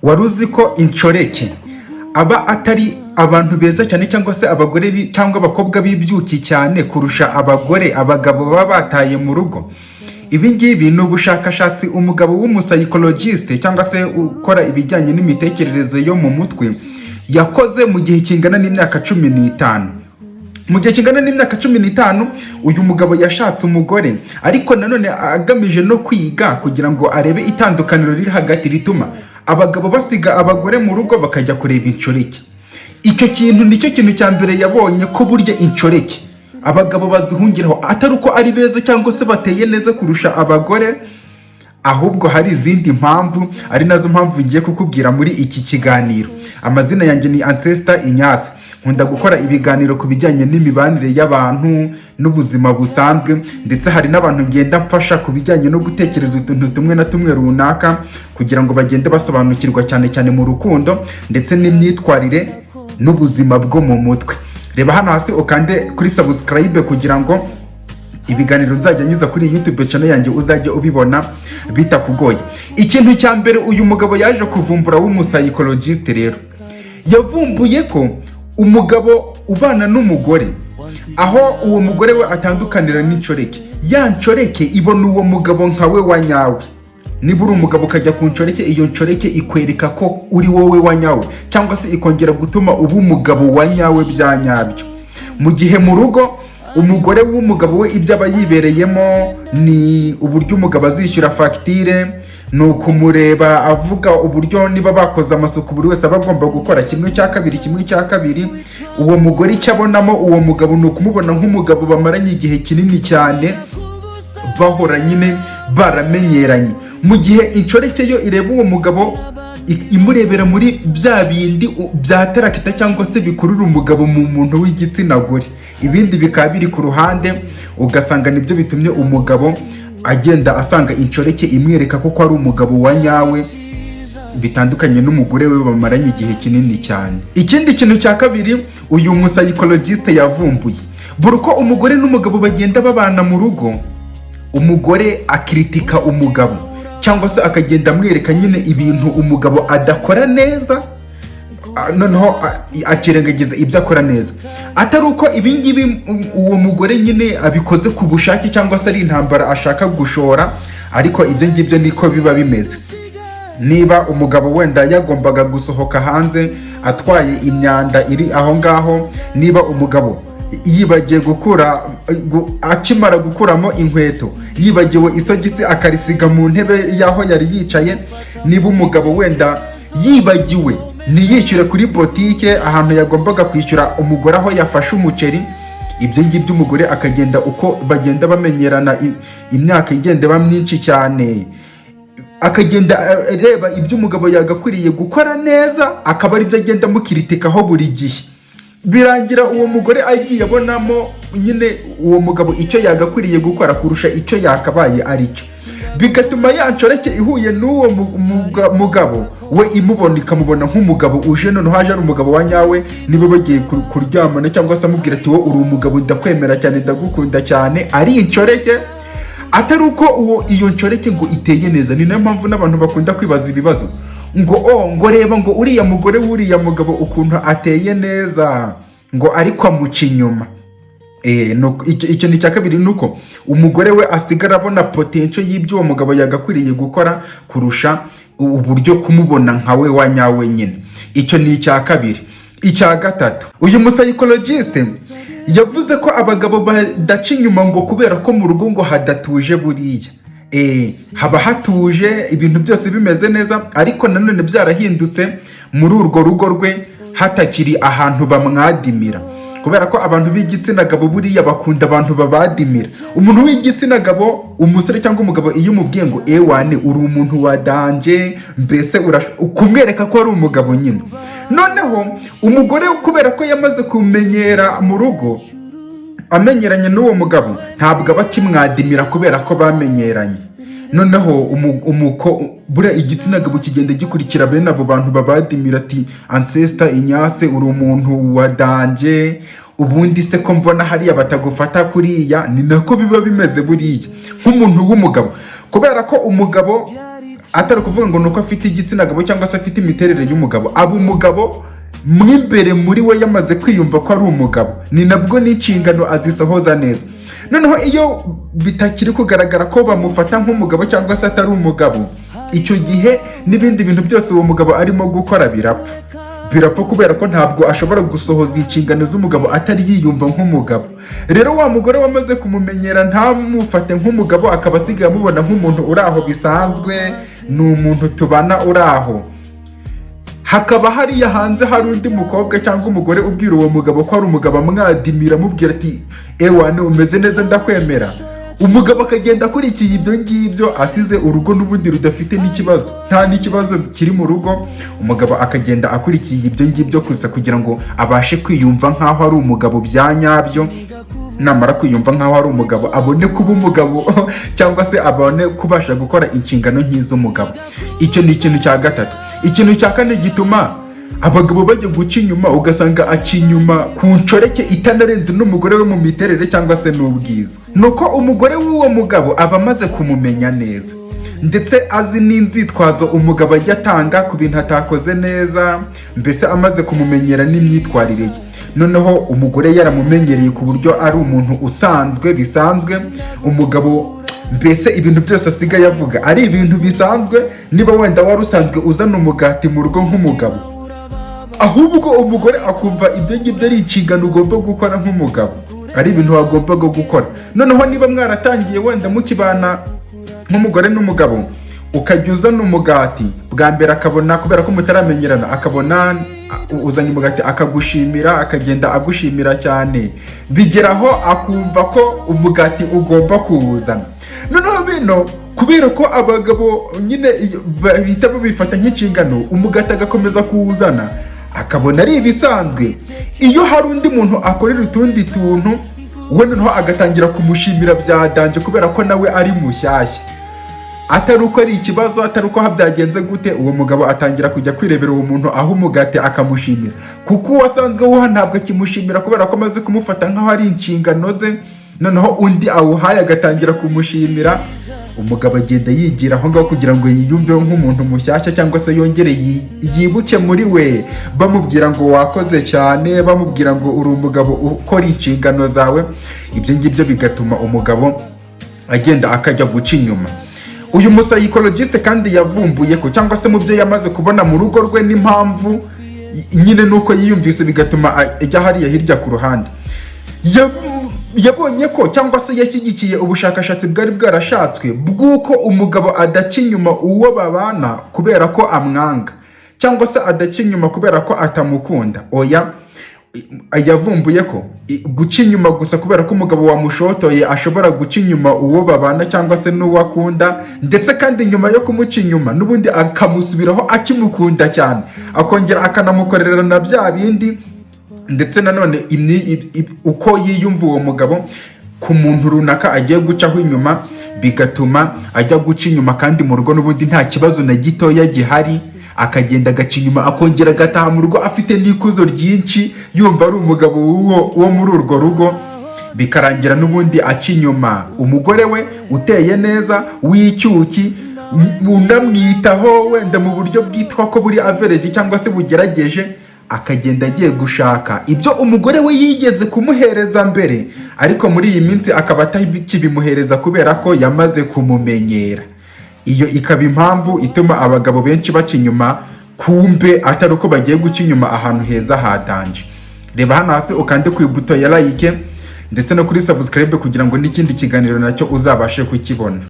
wari uzi ko inshoreke aba atari abantu beza cyane cyangwa se abagore cyangwa abakobwa b'ibyuki cyane kurusha abagabo baba bataye mu rugo? Ibi ngibi ni ubushakashatsi umugabo w'umusayikologiste cyangwa se ukora ibijyanye n'imitekerereze yo mu mutwe yakoze mu gihe kingana n'imyaka 15. Mu gihe kingana n'imyaka 15 uyu mugabo yashatse umugore, ariko nanone agamije no kwiga kugira ngo arebe itandukaniro riri hagati rituma abagabo basiga abagore mu rugo bakajya kureba inshoreke. Icyo kintu nicyo kintu cya mbere yabonye, ko burya inshoreke abagabo bazihungiraho atari uko ari beza cyangwa se bateye neza kurusha abagore, ahubwo hari izindi mpamvu, ari nazo mpamvu ngiye kukubwira muri iki kiganiro. Amazina yanjye ni Ancestor Ignace, nkunda gukora ibiganiro ku bijyanye n'imibanire y'abantu n'ubuzima busanzwe, ndetse hari n'abantu ngenda mfasha ku bijyanye no gutekereza utuntu tumwe na tumwe runaka kugira ngo bagende basobanukirwa cyane cyane mu rukundo ndetse n'imyitwarire n'ubuzima bwo mu mutwe. Reba hano hasi ukande kuri subscribe kugira ngo ibiganiro nzajya nyuza kuri YouTube channel yanjye uzajye ubibona bitakugoye. Ikintu cya mbere uyu mugabo yaje kuvumbura w'umusayikologiste rero, yavumbuye ko umugabo ubana n'umugore, aho uwo mugore we atandukanira n'inshoreke, ya nshoreke ibona uwo mugabo nkawe wa nyawe. Niba uri umugabo ukajya ku nshoreke, iyo nshoreke ikwereka ko uri wowe wa nyawe, cyangwa se ikongera gutuma uba umugabo wa nyawe bya nyabyo. Mu gihe mu rugo umugore w'umugabo we ibyo aba yibereyemo ni uburyo umugabo azishyura fagitire, ni ukumureba avuga uburyo niba bakoze amasuku buri wese aba agomba gukora 1/2. Uwo mugore icyo abonamo uwo mugabo ni ukumubona nk'umugabo bamaranye igihe kinini cyane, bahora nyine baramenyeranye. Mu gihe inshoreke yo ireba uwo mugabo imurebera muri bya bindi bya tarakita cyangwa se bikurura umugabo mu muntu w'igitsina gore, ibindi bikaba biri ku ruhande, ugasanga nibyo bitumye umugabo agenda asanga inshoreke imwereka ko ari umugabo wa nyawe, bitandukanye n'umugore we bamaranye igihe kinini cyane. Ikindi kintu cya kabiri uyu musayikologiste yavumbuye, buri uko umugore n'umugabo bagenda babana mu rugo, umugore akritika umugabo cyangwa se akagenda amwereka nyine ibintu umugabo adakora neza, noneho akirengagiza ibyo akora neza. Atari uko ibingibi uwo mugore nyine abikoze ku bushake cyangwa se ari intambara ashaka gushora, ariko ibyo ngibyo niko biba bimeze. Niba umugabo wenda yagombaga gusohoka hanze atwaye imyanda iri aho ngaho, niba umugabo yibagiye akimara gukuramo inkweto yibagiwe isogisi akarisiga mu ntebe yaho yari yicaye, niba umugabo wenda yibagiwe ntiyishyure kuri botike ahantu yagombaga kwishyura umugore aho yafashe umuceri, ibyo ngibyo umugore akagenda uko bagenda bamenyerana, imyaka igenda iba myinshi cyane, akagenda areba ibyo umugabo yagakwiriye gukora neza, akaba ari byo agenda amukritikaho buri gihe. Birangira uwo mugore agiye abonamo nyine uwo mugabo icyo yagakwiriye gukora kurusha icyo yakabaye aricyo, bigatuma ya nshoreke ihuye n'uwo mugabo we ikamubona nk'umugabo uje, noneho haje ari umugabo wa nyawe. Niba bagiye kuryamana cyangwa se amubwira ati wowe uri umugabo ndakwemera cyane ndagukunda cyane, ari inshoreke, atari uko iyo nshoreke ngo iteye neza. Ni nayo mpamvu n'abantu bakunda kwibaza ibibazo ngo reba ngo uriya mugore w'uriya mugabo ukuntu ateye neza, ngo ariko amuca inyuma. Icyo ni cya kabiri, nuko umugore we asigara abona potential y'ibyo uwo mugabo yagakwiriye gukora kurusha uburyo kumubona nkawe wa nyawe nyine. Icyo ni icya kabiri. Icya gatatu, uyu musayikologiste yavuze ko abagabo badaca inyuma ngo kubera ko mu rugo ngo hadatuje buriya. Haba hatuje, ibintu byose bimeze neza, ariko nanone byarahindutse muri urwo rugo rwe hatakiri ahantu bamwadimira, kubera ko abantu b'igitsina gabo buriya bakunda abantu babadimira. Umuntu w'igitsina gabo, umusore cyangwa umugabo, iyo umubwiye ngo ewane uri umuntu wa danje, mbese kumwereka ko ari umugabo nyine. Noneho umugore kubera ko yamaze kumenyera mu rugo, amenyeranye n'uwo mugabo, ntabwo aba akimwadimira kubera ko bamenyeranye. Noneho buriya igitsina gabo kigenda gikurikira bene abo bantu babadimira ati Ancestor Ignace uri umuntu wa danje, ubundi se ko mbona hariya batagufata kuriya. Ni nako biba bimeze buriya nk'umuntu w'umugabo, kubera ko umugabo atari ukuvuga ngo nuko afite igitsina gabo cyangwa se afite imiterere y'umugabo, aba umugabo mw'imbere muri we yamaze kwiyumva ko ari umugabo, ni nabwo n'inshingano azisohoza neza. Noneho iyo bitakiri kugaragara ko bamufata nk'umugabo cyangwa se atari umugabo, icyo gihe n'ibindi bintu byose uwo mugabo arimo gukora birapfa kubera ko ntabwo ashobora gusohoza inshingano z'umugabo atari yiyumva nk'umugabo. Rero wa mugore wamaze kumumenyera ntamufate nk'umugabo, akaba asigaye amubona nk'umuntu uri aho bisanzwe, ni umuntu tubana uri aho. Hakaba hariya hanze hari undi mukobwa cyangwa umugore ubwira uwo mugabo ko ari umugabo, amwadimira amubwira ati ewane umeze neza ndakwemera. Umugabo akagenda akurikiye ibyo ngibyo, asize urugo n'ubundi rudafite n'ikibazo, nta n'ikibazo kiri mu rugo. Umugabo akagenda akurikiye ibyo ngibyo gusa kugira ngo abashe kwiyumva nk'aho ari umugabo bya nyabyo. Namara kwiyumva nk'aho ari umugabo, abone kuba umugabo cyangwa se abone kubasha gukora inshingano nk'iz'umugabo. Icyo ni ikintu cya gatatu. Ikintu cya kane gituma abagabo bajya guca inyuma, ugasanga aca inyuma ku nshoreke itanarenze n'umugore we mu miterere cyangwa se n'ubwiza, nuko umugore w'uwo mugabo aba amaze kumumenya neza, ndetse azi n'inzitwazo umugabo ajya atanga ku bintu atakoze neza, mbese amaze kumumenyera n'imyitwarire ye. Noneho umugore yaramumenyereye ku buryo ari umuntu usanzwe bisanzwe, umugabo mbese ibintu byose asigaye avuga ari ibintu bisanzwe. Niba wenda wari usanzwe uzana umugati mu rugo nk'umugabo, ahubwo umugore akumva ibyo ngibyo ari inshingano ugomba gukora nk'umugabo, ari ibintu wagombaga gukora. Noneho niba mwaratangiye wenda mukibana nk'umugore n'umugabo, ukajya uzana umugati bwa mbere, akabona kubera ko mutaramenyerana, akabona uzanye umugati akagushimira, akagenda agushimira cyane, bigeraho akumva ko umugati ugomba kuwuzana. Noneho bino kubera ko abagabo nyine bahita babifata nk'inshingano, umugati agakomeza kuwuzana, akabona ari ibisanzwe. Iyo hari undi muntu akorera utundi tuntu, we noneho agatangira kumushimira bya danje kubera ko nawe ari mushyashya, atari uko ari ikibazo, atari uko byagenze gute, uwo mugabo atangira kujya kwirebera uwo muntu aho umugati akamushimira, kuko uwasanzwe wuha ntabwo akimushimira kubera ko amaze kumufata nk'aho ari inshingano ze. Noneho undi awuhaye agatangira kumushimira, umugabo agenda yigira aho ngaho kugira ngo yiyumve nk'umuntu mushyashya, cyangwa se yongere yibuke muri we, bamubwira ngo wakoze cyane, bamubwira ngo uri umugabo ukora inshingano zawe. Ibyo ngibyo bigatuma umugabo agenda akajya guca inyuma. Uyu musayikologisite kandi yavumbuye ko, cyangwa se mu byo yamaze kubona mu rugo rwe n'impamvu nyine nuko yiyumvise bigatuma ajya hariya hirya ku ruhande, yabonye ko cyangwa se yashyigikiye ubushakashatsi bwari bwarashatswe bw'uko umugabo adaca inyuma uwo babana kubera ko amwanga, cyangwa se adaca inyuma kubera ko atamukunda. Oya, yavumbuye ko guca inyuma gusa kubera ko umugabo wamushotoye ashobora guca inyuma uwo babana cyangwa se n'uwo akunda, ndetse kandi nyuma yo kumuca inyuma n'ubundi akamusubiraho akimukunda cyane, akongera akanamukorera na bya bindi. Ndetse nanone uko yiyumva uwo mugabo ku muntu runaka agiye gucaho inyuma, bigatuma ajya guca inyuma kandi mu rugo n'ubundi nta kibazo na gitoya gihari, akagenda agaca inyuma, akongera agataha mu rugo afite n'ikuzo ryinshi, yumva ari umugabo wo muri urwo rugo. Bikarangira n'ubundi aca inyuma umugore we uteye neza, w'icyuki, unamwitaho wenda mu buryo bwitwa ko buri average cyangwa se bugerageje, akagenda agiye gushaka ibyo umugore we yigeze kumuhereza mbere, ariko muri iyi minsi akaba atakibimuhereza kubera ko yamaze kumumenyera. Iyo ikaba impamvu ituma abagabo benshi baca inyuma, kumbe atari uko bagiye guca inyuma ahantu heza hatanje. Reba hano hasi ukande ku ibuto ya like ndetse no kuri subscribe kugira ngo n'ikindi kiganiro nacyo uzabashe kukibona.